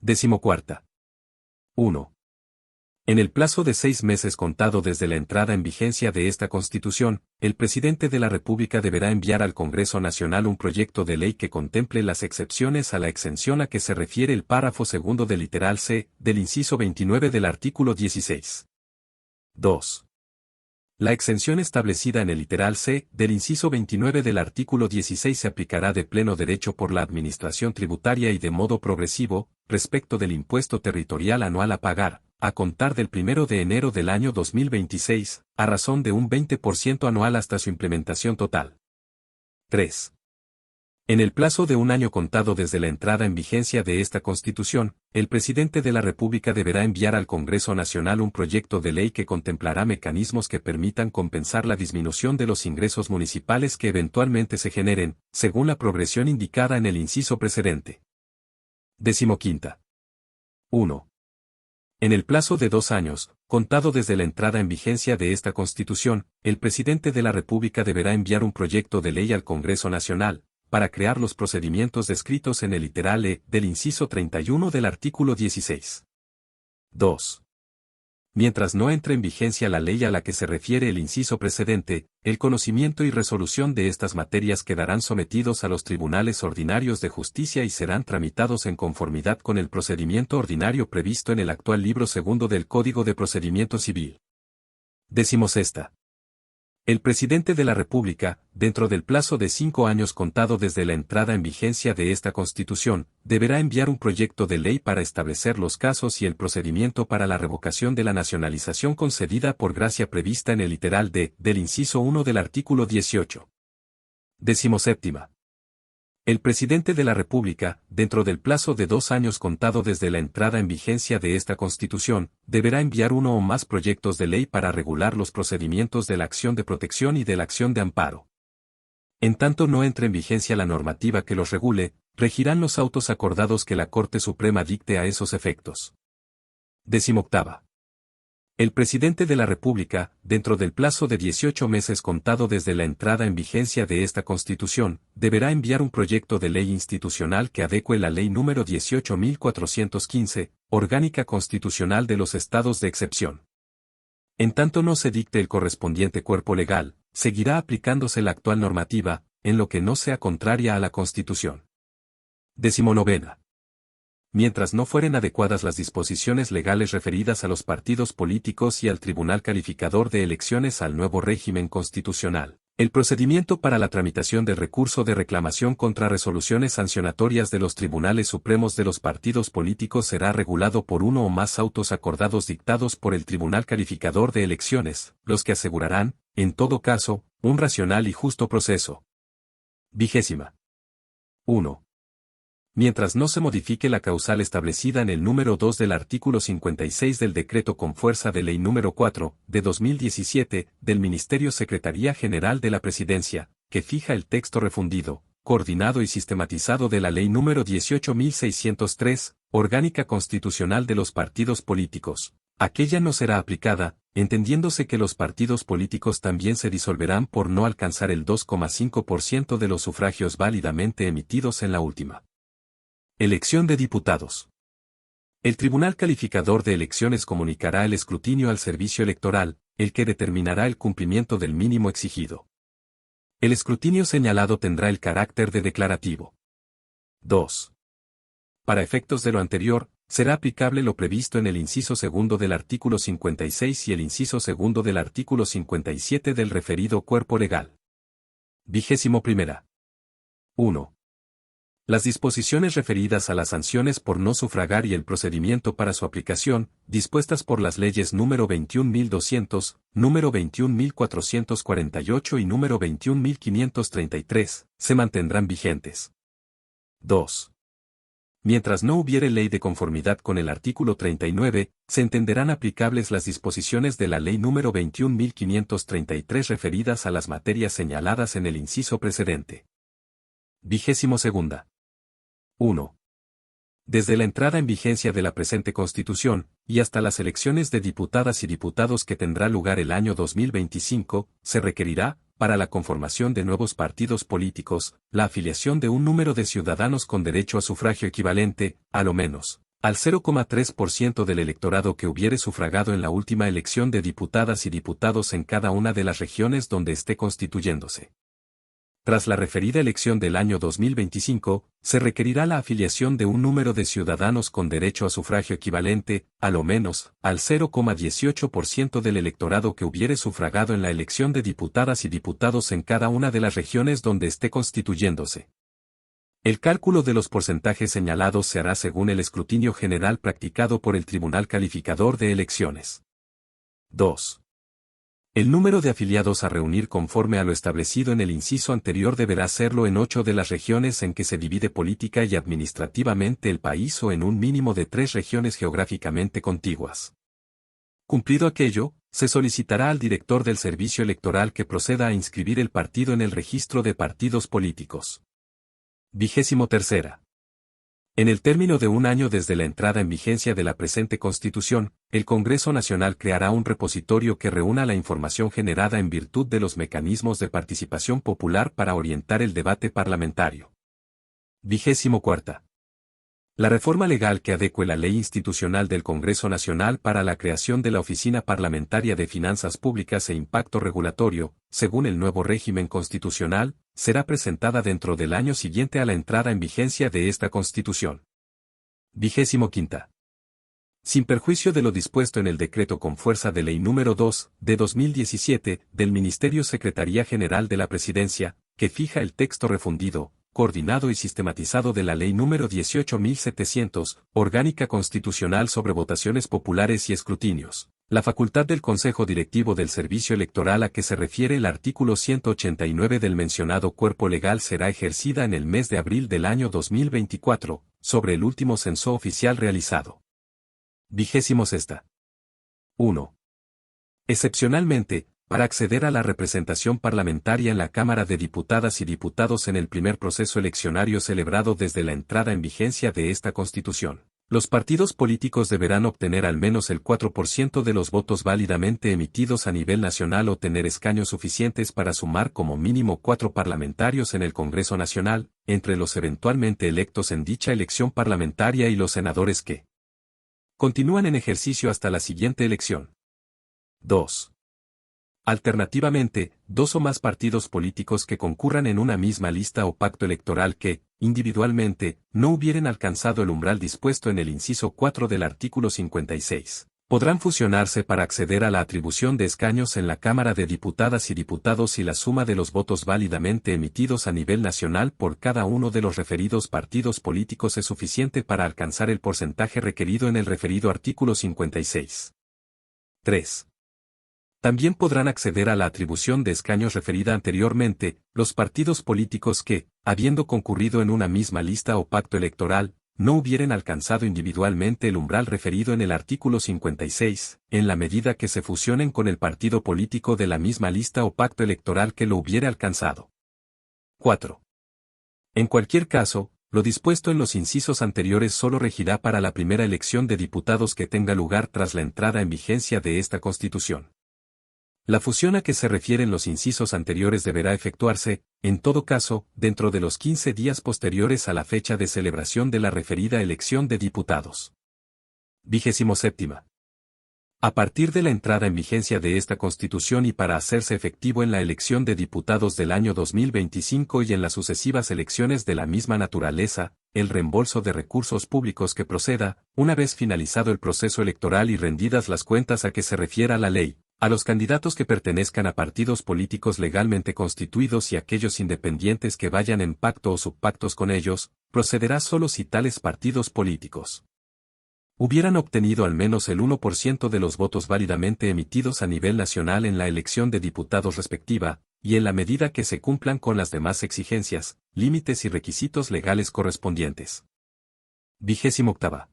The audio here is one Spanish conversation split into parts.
Decimocuarta. 1. En el plazo de 6 meses contado desde la entrada en vigencia de esta Constitución, el presidente de la República deberá enviar al Congreso Nacional un proyecto de ley que contemple las excepciones a la exención a que se refiere el párrafo segundo del literal C, del inciso 29 del artículo 16. 2. La exención establecida en el literal C, del inciso 29 del artículo 16 se aplicará de pleno derecho por la Administración Tributaria y de modo progresivo, respecto del impuesto territorial anual a pagar, a contar del 1 de enero del año 2026, a razón de un 20% anual hasta su implementación total. 3. En el plazo de un año contado desde la entrada en vigencia de esta Constitución, el presidente de la República deberá enviar al Congreso Nacional un proyecto de ley que contemplará mecanismos que permitan compensar la disminución de los ingresos municipales que eventualmente se generen, según la progresión indicada en el inciso precedente. 15. 1. En el plazo de 2 años, contado desde la entrada en vigencia de esta Constitución, el presidente de la República deberá enviar un proyecto de ley al Congreso Nacional, para crear los procedimientos descritos en el literal E del inciso 31 del artículo 16. 2. Mientras no entre en vigencia la ley a la que se refiere el inciso precedente, el conocimiento y resolución de estas materias quedarán sometidos a los tribunales ordinarios de justicia y serán tramitados en conformidad con el procedimiento ordinario previsto en el actual libro segundo del Código de Procedimiento Civil. 16. El presidente de la República, dentro del plazo de 5 años contado desde la entrada en vigencia de esta Constitución, deberá enviar un proyecto de ley para establecer los casos y el procedimiento para la revocación de la nacionalización concedida por gracia prevista en el literal D del inciso 1 del artículo 18. 17. El presidente de la República, dentro del plazo de 2 años contado desde la entrada en vigencia de esta Constitución, deberá enviar uno o más proyectos de ley para regular los procedimientos de la acción de protección y de la acción de amparo. En tanto no entre en vigencia la normativa que los regule, regirán los autos acordados que la Corte Suprema dicte a esos efectos. 18. El presidente de la República, dentro del plazo de 18 meses contado desde la entrada en vigencia de esta Constitución, deberá enviar un proyecto de ley institucional que adecue la Ley número 18.415, Orgánica Constitucional de los Estados de Excepción. En tanto no se dicte el correspondiente cuerpo legal, seguirá aplicándose la actual normativa, en lo que no sea contraria a la Constitución. 19. Mientras no fueren adecuadas las disposiciones legales referidas a los partidos políticos y al Tribunal Calificador de Elecciones al nuevo régimen constitucional, el procedimiento para la tramitación del recurso de reclamación contra resoluciones sancionatorias de los tribunales supremos de los partidos políticos será regulado por uno o más autos acordados dictados por el Tribunal Calificador de Elecciones, los que asegurarán, en todo caso, un racional y justo proceso. 20. 1. Mientras no se modifique la causal establecida en el número 2 del artículo 56 del decreto con fuerza de ley número 4, de 2017, del Ministerio Secretaría General de la Presidencia, que fija el texto refundido, coordinado y sistematizado de la ley número 18.603, Orgánica Constitucional de los Partidos Políticos. Aquella no será aplicada, entendiéndose que los partidos políticos también se disolverán por no alcanzar el 2,5% de los sufragios válidamente emitidos en la última elección de diputados. El Tribunal Calificador de Elecciones comunicará el escrutinio al Servicio Electoral, el que determinará el cumplimiento del mínimo exigido. El escrutinio señalado tendrá el carácter de declarativo. 2. Para efectos de lo anterior, será aplicable lo previsto en el inciso segundo del artículo 56 y el inciso segundo del artículo 57 del referido cuerpo legal. 21. 1. Las disposiciones referidas a las sanciones por no sufragar y el procedimiento para su aplicación, dispuestas por las leyes número 21.200, número 21.448 y número 21.533, se mantendrán vigentes. 2. Mientras no hubiere ley de conformidad con el artículo 39, se entenderán aplicables las disposiciones de la ley número 21.533 referidas a las materias señaladas en el inciso precedente. 22. 1. Desde la entrada en vigencia de la presente Constitución, y hasta las elecciones de diputadas y diputados que tendrá lugar el año 2025, se requerirá, para la conformación de nuevos partidos políticos, la afiliación de un número de ciudadanos con derecho a sufragio equivalente, a lo menos, al 0,3% del electorado que hubiere sufragado en la última elección de diputadas y diputados en cada una de las regiones donde esté constituyéndose. Tras la referida elección del año 2025, se requerirá la afiliación de un número de ciudadanos con derecho a sufragio equivalente, a lo menos, al 0,18% del electorado que hubiere sufragado en la elección de diputadas y diputados en cada una de las regiones donde esté constituyéndose. El cálculo de los porcentajes señalados se hará según el escrutinio general practicado por el Tribunal Calificador de Elecciones. 2. El número de afiliados a reunir conforme a lo establecido en el inciso anterior deberá serlo en 8 de las regiones en que se divide política y administrativamente el país o en un mínimo de 3 regiones geográficamente contiguas. Cumplido aquello, se solicitará al director del servicio electoral que proceda a inscribir el partido en el registro de partidos políticos. 23. En el término de un año desde la entrada en vigencia de la presente Constitución, el Congreso Nacional creará un repositorio que reúna la información generada en virtud de los mecanismos de participación popular para orientar el debate parlamentario. 24. La reforma legal que adecue la ley institucional del Congreso Nacional para la creación de la Oficina Parlamentaria de Finanzas Públicas e Impacto Regulatorio, según el nuevo régimen constitucional, será presentada dentro del año siguiente a la entrada en vigencia de esta Constitución. 25. Sin perjuicio de lo dispuesto en el decreto con fuerza de ley número 2, de 2017, del Ministerio Secretaría General de la Presidencia, que fija el texto refundido, coordinado y sistematizado de la Ley número 18.700, Orgánica Constitucional sobre Votaciones Populares y Escrutinios. La facultad del Consejo Directivo del Servicio Electoral a que se refiere el artículo 189 del mencionado cuerpo legal será ejercida en el mes de abril del año 2024, sobre el último censo oficial realizado. 26. 1. Excepcionalmente, para acceder a la representación parlamentaria en la Cámara de Diputadas y Diputados en el primer proceso eleccionario celebrado desde la entrada en vigencia de esta Constitución, los partidos políticos deberán obtener al menos el 4% de los votos válidamente emitidos a nivel nacional o tener escaños suficientes para sumar como mínimo 4 parlamentarios en el Congreso Nacional, entre los eventualmente electos en dicha elección parlamentaria y los senadores que continúan en ejercicio hasta la siguiente elección. 2. Alternativamente, 2 o más partidos políticos que concurran en una misma lista o pacto electoral que, individualmente, no hubieren alcanzado el umbral dispuesto en el inciso 4 del artículo 56, podrán fusionarse para acceder a la atribución de escaños en la Cámara de Diputadas y Diputados si la suma de los votos válidamente emitidos a nivel nacional por cada uno de los referidos partidos políticos es suficiente para alcanzar el porcentaje requerido en el referido artículo 56. 3. También podrán acceder a la atribución de escaños referida anteriormente, los partidos políticos que, habiendo concurrido en una misma lista o pacto electoral, no hubieren alcanzado individualmente el umbral referido en el artículo 56, en la medida que se fusionen con el partido político de la misma lista o pacto electoral que lo hubiere alcanzado. 4. En cualquier caso, lo dispuesto en los incisos anteriores solo regirá para la primera elección de diputados que tenga lugar tras la entrada en vigencia de esta Constitución. La fusión a que se refieren los incisos anteriores deberá efectuarse, en todo caso, dentro de los 15 días posteriores a la fecha de celebración de la referida elección de diputados. 27. A partir de la entrada en vigencia de esta Constitución y para hacerse efectivo en la elección de diputados del año 2025 y en las sucesivas elecciones de la misma naturaleza, el reembolso de recursos públicos que proceda, una vez finalizado el proceso electoral y rendidas las cuentas a que se refiera la ley, a los candidatos que pertenezcan a partidos políticos legalmente constituidos y aquellos independientes que vayan en pacto o subpactos con ellos, procederá solo si tales partidos políticos hubieran obtenido al menos el 1% de los votos válidamente emitidos a nivel nacional en la elección de diputados respectiva, y en la medida que se cumplan con las demás exigencias, límites y requisitos legales correspondientes. 28.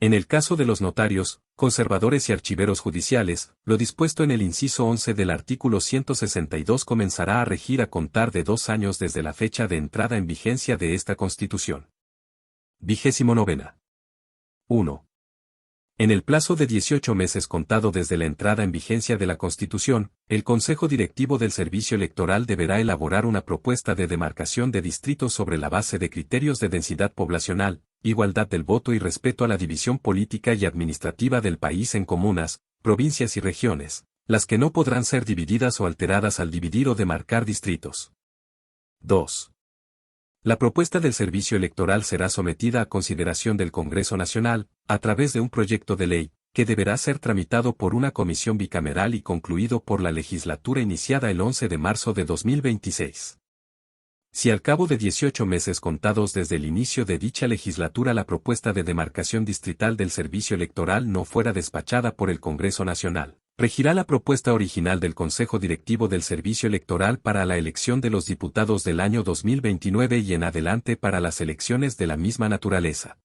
En el caso de los notarios, conservadores y archiveros judiciales, lo dispuesto en el inciso 11 del artículo 162 comenzará a regir a contar de 2 años desde la fecha de entrada en vigencia de esta Constitución. 29. 1. En el plazo de 18 meses contado desde la entrada en vigencia de la Constitución, el Consejo Directivo del Servicio Electoral deberá elaborar una propuesta de demarcación de distritos sobre la base de criterios de densidad poblacional, igualdad del voto y respeto a la división política y administrativa del país en comunas, provincias y regiones, las que no podrán ser divididas o alteradas al dividir o demarcar distritos. 2. La propuesta del servicio electoral será sometida a consideración del Congreso Nacional, a través de un proyecto de ley, que deberá ser tramitado por una comisión bicameral y concluido por la legislatura iniciada el 11 de marzo de 2026. Si al cabo de 18 meses contados desde el inicio de dicha legislatura la propuesta de demarcación distrital del servicio electoral no fuera despachada por el Congreso Nacional, regirá la propuesta original del Consejo Directivo del Servicio Electoral para la elección de los diputados del año 2029 y en adelante para las elecciones de la misma naturaleza.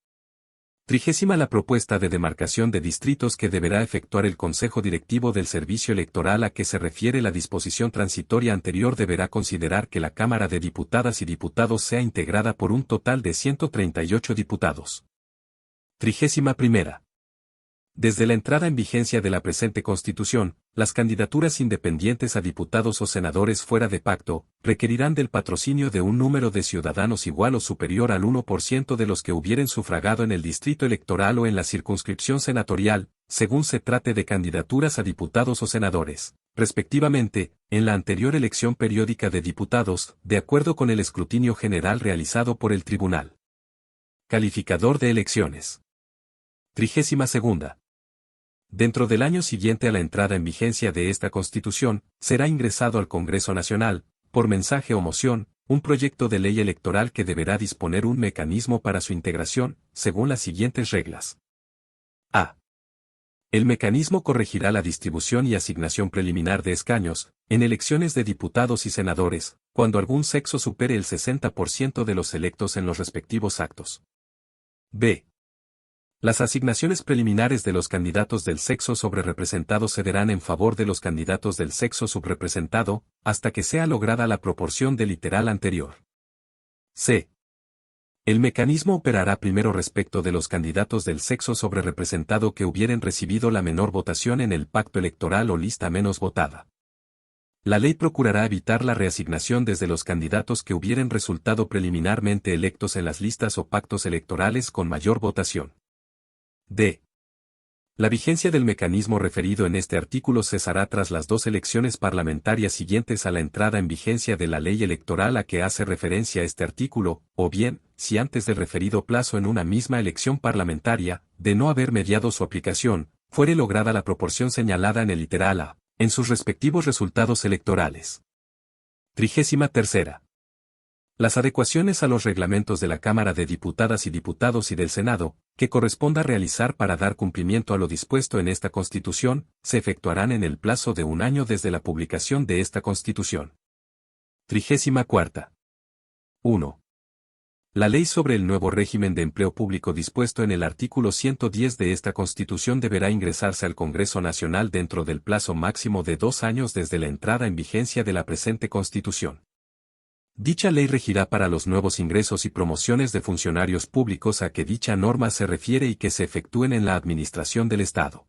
30. La propuesta de demarcación de distritos que deberá efectuar el Consejo Directivo del Servicio Electoral a que se refiere la disposición transitoria anterior deberá considerar que la Cámara de Diputadas y Diputados sea integrada por un total de 138 diputados. 31. Desde la entrada en vigencia de la presente Constitución, las candidaturas independientes a diputados o senadores fuera de pacto, requerirán del patrocinio de un número de ciudadanos igual o superior al 1% de los que hubieren sufragado en el distrito electoral o en la circunscripción senatorial, según se trate de candidaturas a diputados o senadores, respectivamente, en la anterior elección periódica de diputados, de acuerdo con el escrutinio general realizado por el Tribunal Calificador de Elecciones. 32. Dentro del año siguiente a la entrada en vigencia de esta Constitución, será ingresado al Congreso Nacional, por mensaje o moción, un proyecto de ley electoral que deberá disponer un mecanismo para su integración, según las siguientes reglas. A. El mecanismo corregirá la distribución y asignación preliminar de escaños, en elecciones de diputados y senadores, cuando algún sexo supere el 60% de los electos en los respectivos actos. B. Las asignaciones preliminares de los candidatos del sexo sobrerepresentado cederán en favor de los candidatos del sexo subrepresentado, hasta que sea lograda la proporción del literal anterior. C. El mecanismo operará primero respecto de los candidatos del sexo sobrerepresentado que hubieren recibido la menor votación en el pacto electoral o lista menos votada. La ley procurará evitar la reasignación desde los candidatos que hubieren resultado preliminarmente electos en las listas o pactos electorales con mayor votación. D. La vigencia del mecanismo referido en este artículo cesará tras las 2 elecciones parlamentarias siguientes a la entrada en vigencia de la ley electoral a que hace referencia este artículo, o bien, si antes del referido plazo en una misma elección parlamentaria, de no haber mediado su aplicación, fuere lograda la proporción señalada en el literal A, en sus respectivos resultados electorales. 33. Las adecuaciones a los reglamentos de la Cámara de Diputadas y Diputados y del Senado, que corresponda realizar para dar cumplimiento a lo dispuesto en esta Constitución, se efectuarán en el plazo de 1 año desde la publicación de esta Constitución. 34. 1. La ley sobre el nuevo régimen de empleo público dispuesto en el artículo 110 de esta Constitución deberá ingresarse al Congreso Nacional dentro del plazo máximo de 2 años desde la entrada en vigencia de la presente Constitución. Dicha ley regirá para los nuevos ingresos y promociones de funcionarios públicos a que dicha norma se refiere y que se efectúen en la administración del Estado.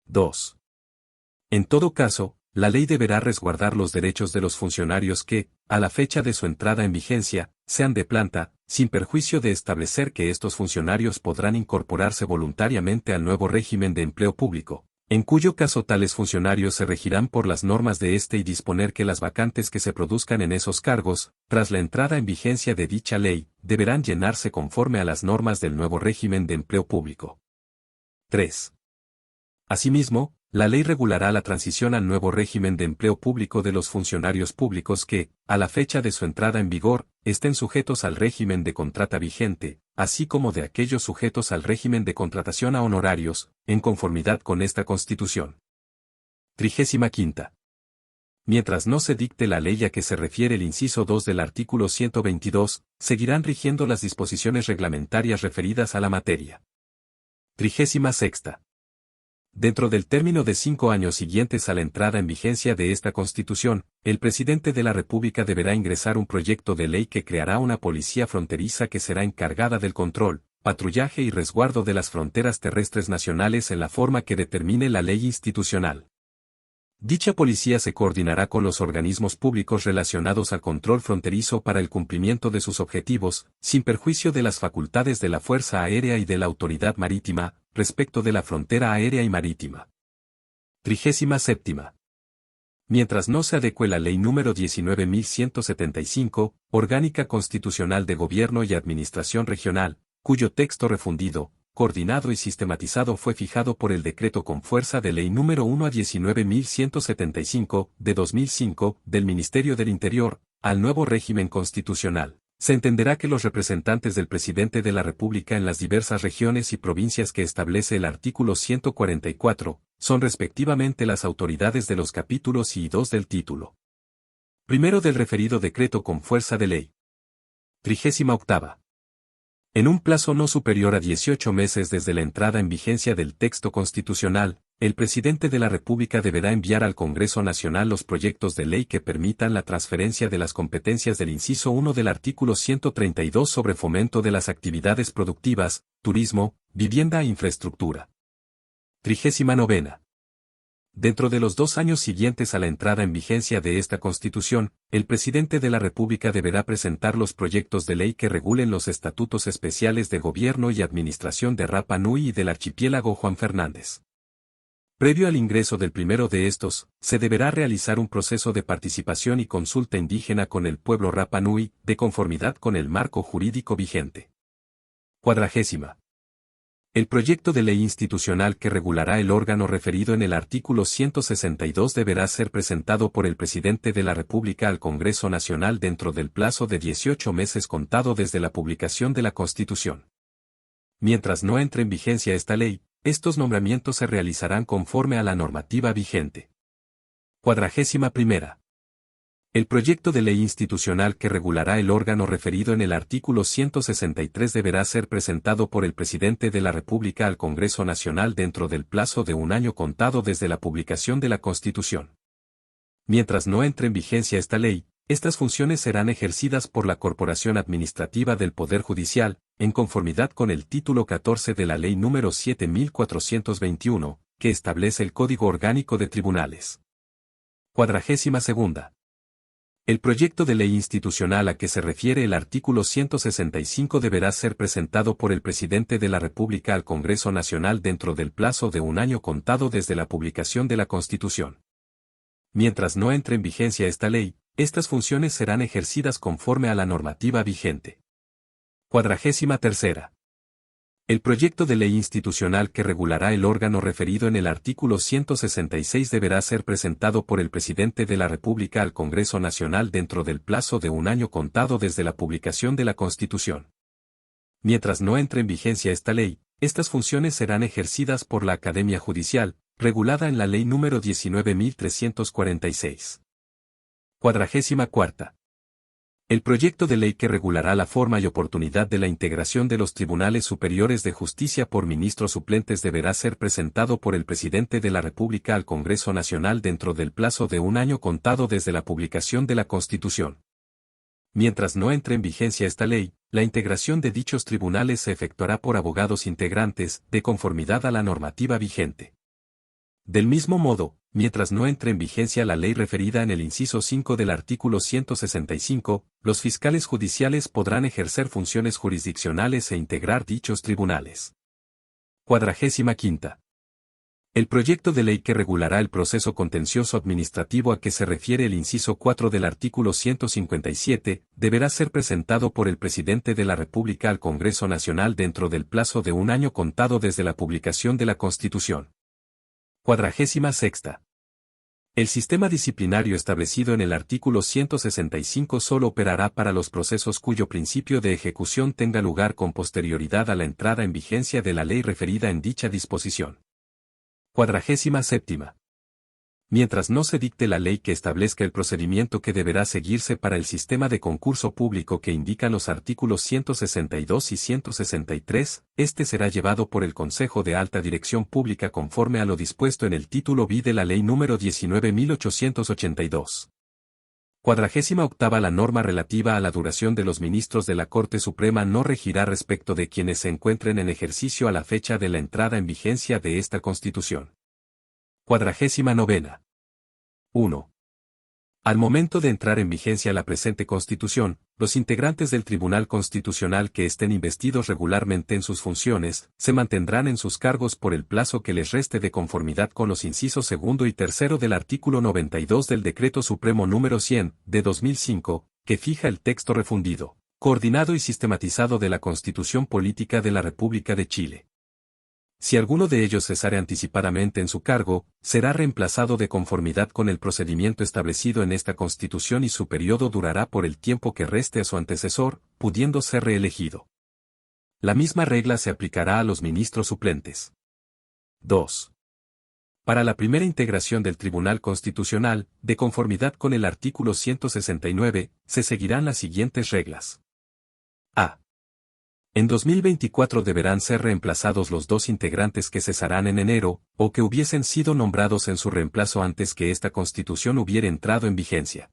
2. En todo caso, la ley deberá resguardar los derechos de los funcionarios que, a la fecha de su entrada en vigencia, sean de planta, sin perjuicio de establecer que estos funcionarios podrán incorporarse voluntariamente al nuevo régimen de empleo público, en cuyo caso tales funcionarios se regirán por las normas de este y disponer que las vacantes que se produzcan en esos cargos, tras la entrada en vigencia de dicha ley, deberán llenarse conforme a las normas del nuevo régimen de empleo público. 3. Asimismo, la ley regulará la transición al nuevo régimen de empleo público de los funcionarios públicos que, a la fecha de su entrada en vigor, estén sujetos al régimen de contrata vigente, así como de aquellos sujetos al régimen de contratación a honorarios, en conformidad con esta Constitución. 35. Mientras no se dicte la ley a que se refiere el inciso 2 del artículo 122, seguirán rigiendo las disposiciones reglamentarias referidas a la materia. 36. Dentro del término de 5 años siguientes a la entrada en vigencia de esta Constitución, el presidente de la República deberá ingresar un proyecto de ley que creará una policía fronteriza que será encargada del control, patrullaje y resguardo de las fronteras terrestres nacionales en la forma que determine la ley institucional. Dicha policía se coordinará con los organismos públicos relacionados al control fronterizo para el cumplimiento de sus objetivos, sin perjuicio de las facultades de la Fuerza Aérea y de la Autoridad Marítima, respecto de la frontera aérea y marítima. 37. Mientras no se adecue la Ley número 19.175, Orgánica Constitucional de Gobierno y Administración Regional, cuyo texto refundido, coordinado y sistematizado fue fijado por el decreto con fuerza de Ley número 1 a 19.175, de 2005, del Ministerio del Interior, al nuevo régimen constitucional. Se entenderá que los representantes del Presidente de la República en las diversas regiones y provincias que establece el artículo 144, son respectivamente las autoridades de los capítulos I y II del título primero del referido decreto con fuerza de ley. 38. En un plazo no superior a 18 meses desde la entrada en vigencia del texto constitucional, el Presidente de la República deberá enviar al Congreso Nacional los proyectos de ley que permitan la transferencia de las competencias del inciso 1 del artículo 132 sobre fomento de las actividades productivas, turismo, vivienda e infraestructura. 39. Dentro de los 2 años siguientes a la entrada en vigencia de esta Constitución, el Presidente de la República deberá presentar los proyectos de ley que regulen los estatutos especiales de gobierno y administración de Rapa Nui y del archipiélago Juan Fernández. Previo al ingreso del primero de estos, se deberá realizar un proceso de participación y consulta indígena con el pueblo Rapa Nui, de conformidad con el marco jurídico vigente. 40. El proyecto de ley institucional que regulará el órgano referido en el artículo 162 deberá ser presentado por el Presidente de la República al Congreso Nacional dentro del plazo de 18 meses contado desde la publicación de la Constitución. Mientras no entre en vigencia esta ley, estos nombramientos se realizarán conforme a la normativa vigente. 41. El proyecto de ley institucional que regulará el órgano referido en el artículo 163 deberá ser presentado por el Presidente de la República al Congreso Nacional dentro del plazo de 1 año contado desde la publicación de la Constitución. Mientras no entre en vigencia esta ley, estas funciones serán ejercidas por la Corporación Administrativa del Poder Judicial, en conformidad con el título 14 de la Ley número 7421, que establece el Código Orgánico de Tribunales. 42. El proyecto de ley institucional a que se refiere el artículo 165 deberá ser presentado por el Presidente de la República al Congreso Nacional dentro del plazo de 1 año contado desde la publicación de la Constitución. Mientras no entre en vigencia esta ley, estas funciones serán ejercidas conforme a la normativa vigente. 43. El proyecto de ley institucional que regulará el órgano referido en el artículo 166 deberá ser presentado por el Presidente de la República al Congreso Nacional dentro del plazo de 1 año contado desde la publicación de la Constitución. Mientras no entre en vigencia esta ley, estas funciones serán ejercidas por la Academia Judicial, regulada en la Ley número 19.346. 44. El proyecto de ley que regulará la forma y oportunidad de la integración de los tribunales superiores de justicia por ministros suplentes deberá ser presentado por el Presidente de la República al Congreso Nacional dentro del plazo de 1 año contado desde la publicación de la Constitución. Mientras no entre en vigencia esta ley, la integración de dichos tribunales se efectuará por abogados integrantes, de conformidad a la normativa vigente. Del mismo modo, mientras no entre en vigencia la ley referida en el inciso 5 del artículo 165, los fiscales judiciales podrán ejercer funciones jurisdiccionales e integrar dichos tribunales. 45. El proyecto de ley que regulará el proceso contencioso administrativo a que se refiere el inciso 4 del artículo 157, deberá ser presentado por el Presidente de la República al Congreso Nacional dentro del plazo de 1 año contado desde la publicación de la Constitución. 46. El sistema disciplinario establecido en el artículo 165 solo operará para los procesos cuyo principio de ejecución tenga lugar con posterioridad a la entrada en vigencia de la ley referida en dicha disposición. 47. Mientras no se dicte la ley que establezca el procedimiento que deberá seguirse para el sistema de concurso público que indican los artículos 162 y 163, este será llevado por el Consejo de Alta Dirección Pública conforme a lo dispuesto en el título B de la Ley número 19.882. 48. La norma relativa a la duración de los ministros de la Corte Suprema no regirá respecto de quienes se encuentren en ejercicio a la fecha de la entrada en vigencia de esta Constitución. 49. 1. Al momento de entrar en vigencia la presente Constitución, los integrantes del Tribunal Constitucional que estén investidos regularmente en sus funciones, se mantendrán en sus cargos por el plazo que les reste de conformidad con los incisos segundo y tercero del artículo 92 del Decreto Supremo número 100, de 2005, que fija el texto refundido, coordinado y sistematizado de la Constitución Política de la República de Chile. Si alguno de ellos cesare anticipadamente en su cargo, será reemplazado de conformidad con el procedimiento establecido en esta Constitución y su periodo durará por el tiempo que reste a su antecesor, pudiendo ser reelegido. La misma regla se aplicará a los ministros suplentes. 2. Para la primera integración del Tribunal Constitucional, de conformidad con el artículo 169, se seguirán las siguientes reglas. A. En 2024 deberán ser reemplazados los 2 integrantes que cesarán en enero, o que hubiesen sido nombrados en su reemplazo antes que esta Constitución hubiera entrado en vigencia.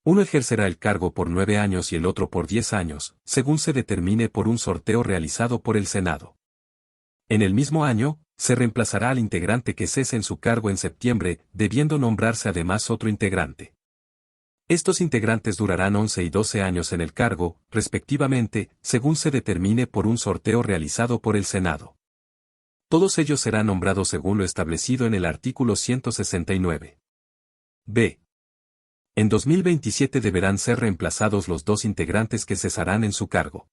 Uno ejercerá el cargo por 9 años y el otro por 10 años, según se determine por un sorteo realizado por el Senado. En el mismo año, se reemplazará al integrante que cese en su cargo en septiembre, debiendo nombrarse además otro integrante. Estos integrantes durarán 11 y 12 años en el cargo, respectivamente, según se determine por un sorteo realizado por el Senado. Todos ellos serán nombrados según lo establecido en el artículo 169. B. En 2027 deberán ser reemplazados los 2 integrantes que cesarán en su cargo.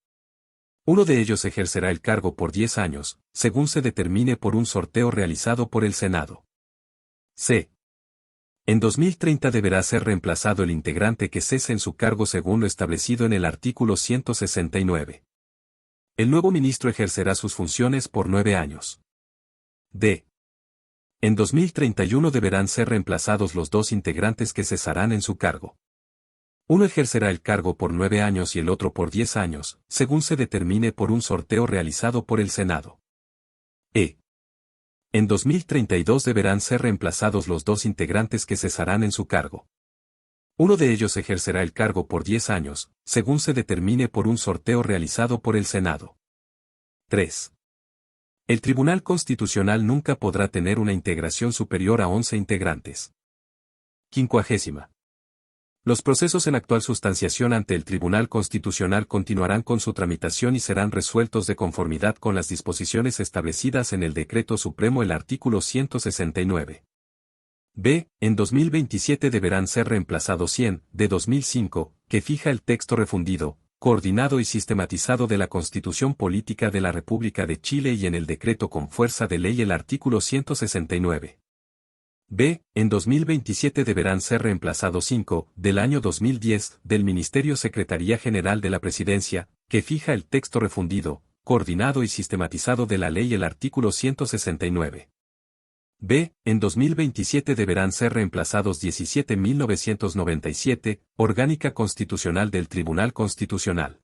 Uno de ellos ejercerá el cargo por 10 años, según se determine por un sorteo realizado por el Senado. C. En 2030 deberá ser reemplazado el integrante que cese en su cargo según lo establecido en el artículo 169. El nuevo ministro ejercerá sus funciones por 9 años. D. En 2031 deberán ser reemplazados los 2 integrantes que cesarán en su cargo. Uno ejercerá el cargo por 9 años y el otro por 10 años, según se determine por un sorteo realizado por el Senado. E. En 2032 deberán ser reemplazados los 2 integrantes que cesarán en su cargo. Uno de ellos ejercerá el cargo por 10 años, según se determine por un sorteo realizado por el Senado. 3. El Tribunal Constitucional nunca podrá tener una integración superior a 11 integrantes. 50. Los procesos en actual sustanciación ante el Tribunal Constitucional continuarán con su tramitación y serán resueltos de conformidad con las disposiciones establecidas en el Decreto Supremo el artículo 169. B. En 2027 deberán ser reemplazados 100, de 2005, que fija el texto refundido, coordinado y sistematizado de la Constitución Política de la República de Chile y en el decreto con fuerza de ley el artículo 169. B. En 2027 deberán ser reemplazados 5, del año 2010, del Ministerio Secretaría General de la Presidencia, que fija el texto refundido, coordinado y sistematizado de la ley el artículo 169. B. En 2027 deberán ser reemplazados 17.997, Orgánica Constitucional del Tribunal Constitucional.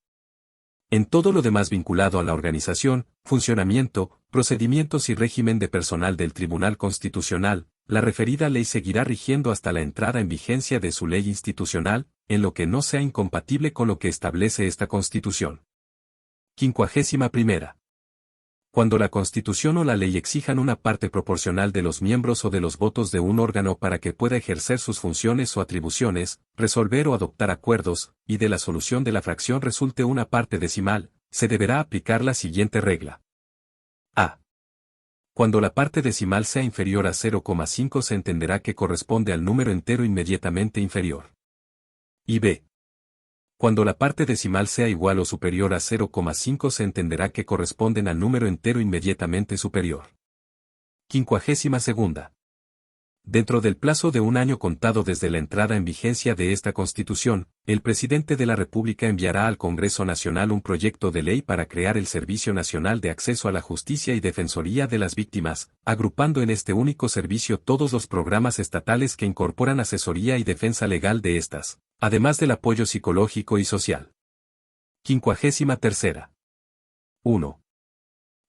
En todo lo demás vinculado a la organización, funcionamiento, procedimientos y régimen de personal del Tribunal Constitucional, la referida ley seguirá rigiendo hasta la entrada en vigencia de su ley institucional, en lo que no sea incompatible con lo que establece esta Constitución. 51. Cuando la Constitución o la ley exijan una parte proporcional de los miembros o de los votos de un órgano para que pueda ejercer sus funciones o atribuciones, resolver o adoptar acuerdos, y de la solución de la fracción resulte una parte decimal, se deberá aplicar la siguiente regla. A. Cuando la parte decimal sea inferior a 0,5 se entenderá que corresponde al número entero inmediatamente inferior. Y B. Cuando la parte decimal sea igual o superior a 0,5 se entenderá que corresponden al número entero inmediatamente superior. 52. Dentro del plazo de un año contado desde la entrada en vigencia de esta Constitución, el Presidente de la República enviará al Congreso Nacional un proyecto de ley para crear el Servicio Nacional de Acceso a la Justicia y Defensoría de las Víctimas, agrupando en este único servicio todos los programas estatales que incorporan asesoría y defensa legal de estas, además del apoyo psicológico y social. 53. 1.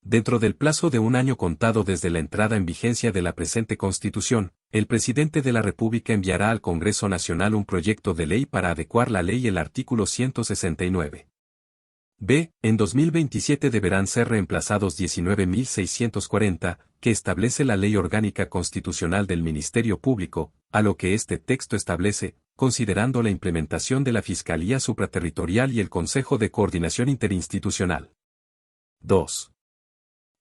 Dentro del plazo de un año contado desde la entrada en vigencia de la presente Constitución, el Presidente de la República enviará al Congreso Nacional un proyecto de ley para adecuar la ley el artículo 169. B. En 2027 deberán ser reemplazados 19.640, que establece la Ley Orgánica Constitucional del Ministerio Público, a lo que este texto establece, considerando la implementación de la Fiscalía Supraterritorial y el Consejo de Coordinación Interinstitucional. 2.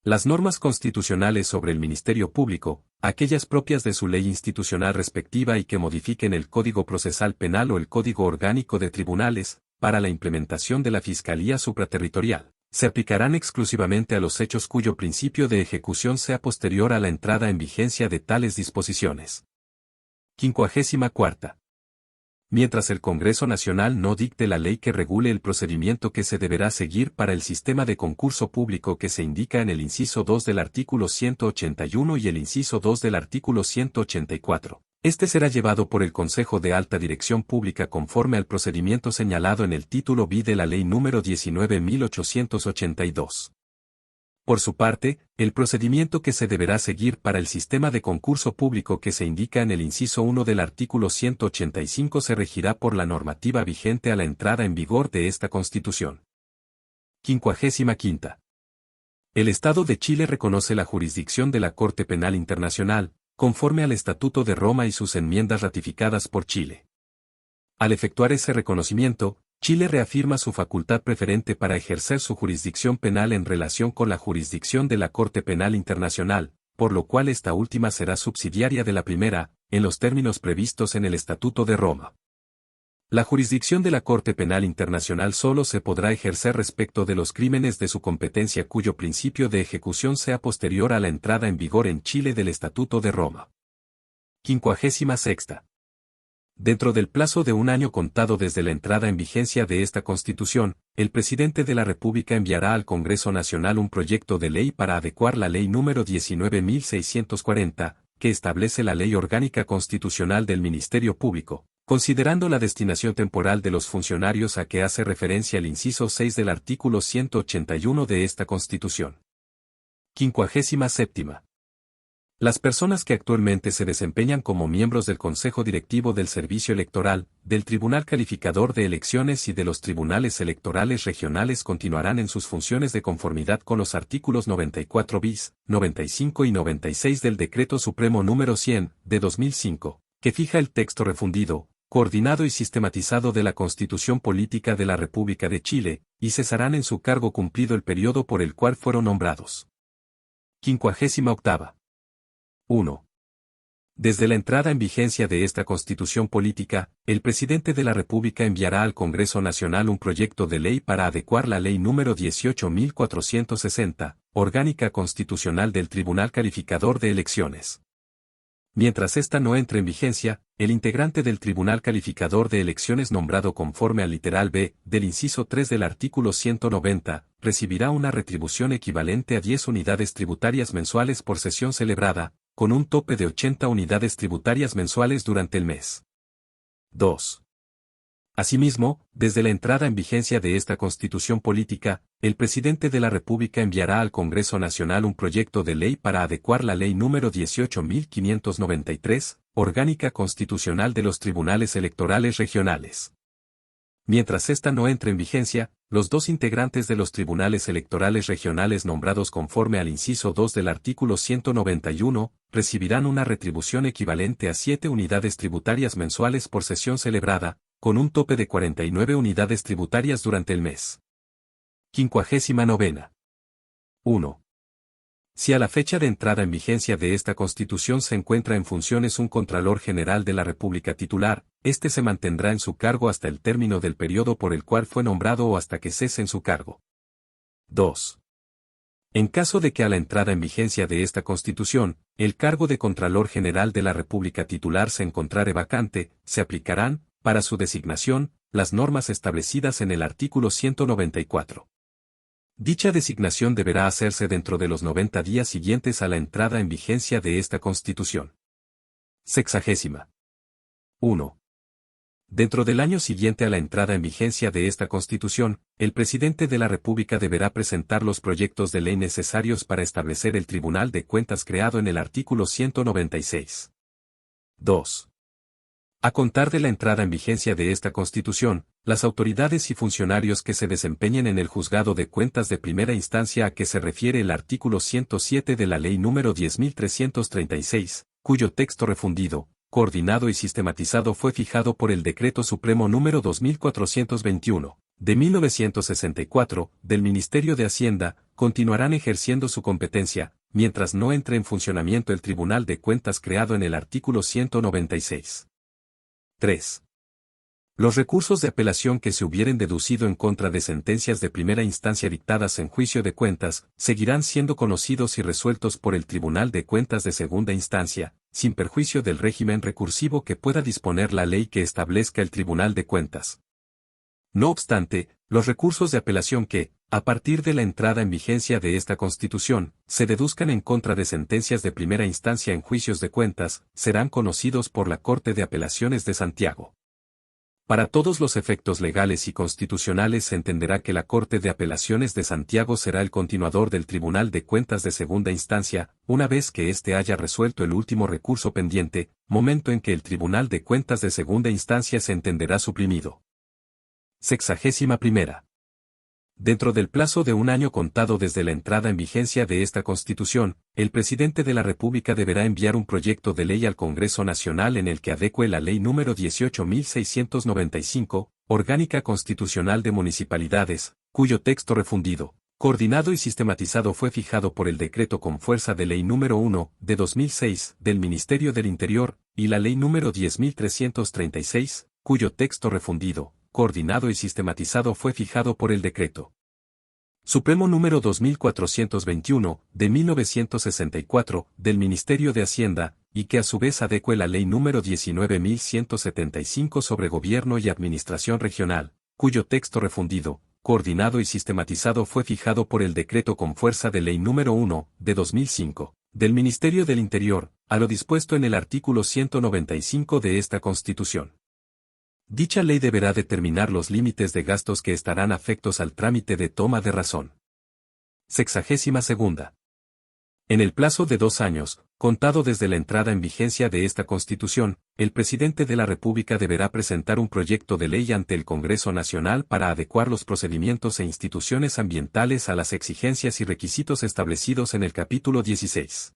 Las normas constitucionales sobre el Ministerio Público, aquellas propias de su ley institucional respectiva y que modifiquen el Código Procesal Penal o el Código Orgánico de Tribunales, para la implementación de la Fiscalía Supraterritorial, se aplicarán exclusivamente a los hechos cuyo principio de ejecución sea posterior a la entrada en vigencia de tales disposiciones. 54. Mientras el Congreso Nacional no dicte la ley que regule el procedimiento que se deberá seguir para el sistema de concurso público que se indica en el inciso 2 del artículo 181 y el inciso 2 del artículo 184, este será llevado por el Consejo de Alta Dirección Pública conforme al procedimiento señalado en el título B de la Ley número 19.882. Por su parte, el procedimiento que se deberá seguir para el sistema de concurso público que se indica en el inciso 1 del artículo 185 se regirá por la normativa vigente a la entrada en vigor de esta Constitución. 55. El Estado de Chile reconoce la jurisdicción de la Corte Penal Internacional, conforme al Estatuto de Roma y sus enmiendas ratificadas por Chile. Al efectuar ese reconocimiento, Chile reafirma su facultad preferente para ejercer su jurisdicción penal en relación con la jurisdicción de la Corte Penal Internacional, por lo cual esta última será subsidiaria de la primera, en los términos previstos en el Estatuto de Roma. La jurisdicción de la Corte Penal Internacional solo se podrá ejercer respecto de los crímenes de su competencia cuyo principio de ejecución sea posterior a la entrada en vigor en Chile del Estatuto de Roma. 56. Dentro del plazo de un año contado desde la entrada en vigencia de esta Constitución, el Presidente de la República enviará al Congreso Nacional un proyecto de ley para adecuar la Ley número 19.640, que establece la Ley Orgánica Constitucional del Ministerio Público, considerando la destinación temporal de los funcionarios a que hace referencia el inciso 6 del artículo 181 de esta Constitución. 57. Las personas que actualmente se desempeñan como miembros del Consejo Directivo del Servicio Electoral, del Tribunal Calificador de Elecciones y de los Tribunales Electorales Regionales continuarán en sus funciones de conformidad con los artículos 94 bis, 95 y 96 del Decreto Supremo número 100, de 2005, que fija el texto refundido, coordinado y sistematizado de la Constitución Política de la República de Chile, y cesarán en su cargo cumplido el periodo por el cual fueron nombrados. 58. 1. Desde la entrada en vigencia de esta Constitución Política, el Presidente de la República enviará al Congreso Nacional un proyecto de ley para adecuar la Ley número 18.460, Orgánica Constitucional del Tribunal Calificador de Elecciones. Mientras ésta no entre en vigencia, el integrante del Tribunal Calificador de Elecciones nombrado conforme al literal B, del inciso 3 del artículo 190, recibirá una retribución equivalente a 10 unidades tributarias mensuales por sesión celebrada, con un tope de 80 unidades tributarias mensuales durante el mes. 2. Asimismo, desde la entrada en vigencia de esta Constitución Política, el Presidente de la República enviará al Congreso Nacional un proyecto de ley para adecuar la Ley número 18.593, Orgánica Constitucional de los Tribunales Electorales Regionales. Mientras ésta no entre en vigencia, los dos integrantes de los tribunales electorales regionales nombrados conforme al inciso 2 del artículo 191, recibirán una retribución equivalente a 7 unidades tributarias mensuales por sesión celebrada, con un tope de 49 unidades tributarias durante el mes. 59. 1. Si a la fecha de entrada en vigencia de esta Constitución se encuentra en funciones un Contralor General de la República titular, éste se mantendrá en su cargo hasta el término del periodo por el cual fue nombrado o hasta que cese en su cargo. 2. En caso de que a la entrada en vigencia de esta Constitución, el cargo de Contralor General de la República titular se encontrare vacante, se aplicarán, para su designación, las normas establecidas en el artículo 194. Dicha designación deberá hacerse dentro de los 90 días siguientes a la entrada en vigencia de esta Constitución. 60. 1. Dentro del año siguiente a la entrada en vigencia de esta Constitución, el Presidente de la República deberá presentar los proyectos de ley necesarios para establecer el Tribunal de Cuentas creado en el artículo 196. 2. A contar de la entrada en vigencia de esta Constitución, las autoridades y funcionarios que se desempeñen en el Juzgado de Cuentas de Primera Instancia a que se refiere el artículo 107 de la Ley número 10.336, cuyo texto refundido, coordinado y sistematizado fue fijado por el Decreto Supremo número 2421, de 1964, del Ministerio de Hacienda, continuarán ejerciendo su competencia, mientras no entre en funcionamiento el Tribunal de Cuentas creado en el artículo 196. 3. Los recursos de apelación que se hubieren deducido en contra de sentencias de primera instancia dictadas en juicio de cuentas, seguirán siendo conocidos y resueltos por el Tribunal de Cuentas de segunda instancia, sin perjuicio del régimen recursivo que pueda disponer la ley que establezca el Tribunal de Cuentas. No obstante, los recursos de apelación que, a partir de la entrada en vigencia de esta Constitución, se deduzcan en contra de sentencias de primera instancia en juicios de cuentas, serán conocidos por la Corte de Apelaciones de Santiago. Para todos los efectos legales y constitucionales se entenderá que la Corte de Apelaciones de Santiago será el continuador del Tribunal de Cuentas de segunda instancia, una vez que éste haya resuelto el último recurso pendiente, momento en que el Tribunal de Cuentas de segunda instancia se entenderá suprimido. 61. Dentro del plazo de un año contado desde la entrada en vigencia de esta Constitución, el Presidente de la República deberá enviar un proyecto de ley al Congreso Nacional en el que adecue la Ley número 18.695, Orgánica Constitucional de Municipalidades, cuyo texto refundido, coordinado y sistematizado fue fijado por el Decreto con fuerza de Ley número 1, de 2006, del Ministerio del Interior, y la Ley número 10.336, cuyo texto refundido, coordinado y sistematizado fue fijado por el Decreto Supremo número 2421, de 1964, del Ministerio de Hacienda, y que a su vez adecue la Ley número 19.175 sobre Gobierno y Administración Regional, cuyo texto refundido, coordinado y sistematizado fue fijado por el Decreto con fuerza de Ley número 1, de 2005, del Ministerio del Interior, a lo dispuesto en el artículo 195 de esta Constitución. Dicha ley deberá determinar los límites de gastos que estarán afectos al trámite de toma de razón. 62. En el plazo de 2 años, contado desde la entrada en vigencia de esta Constitución, el Presidente de la República deberá presentar un proyecto de ley ante el Congreso Nacional para adecuar los procedimientos e instituciones ambientales a las exigencias y requisitos establecidos en el capítulo 16.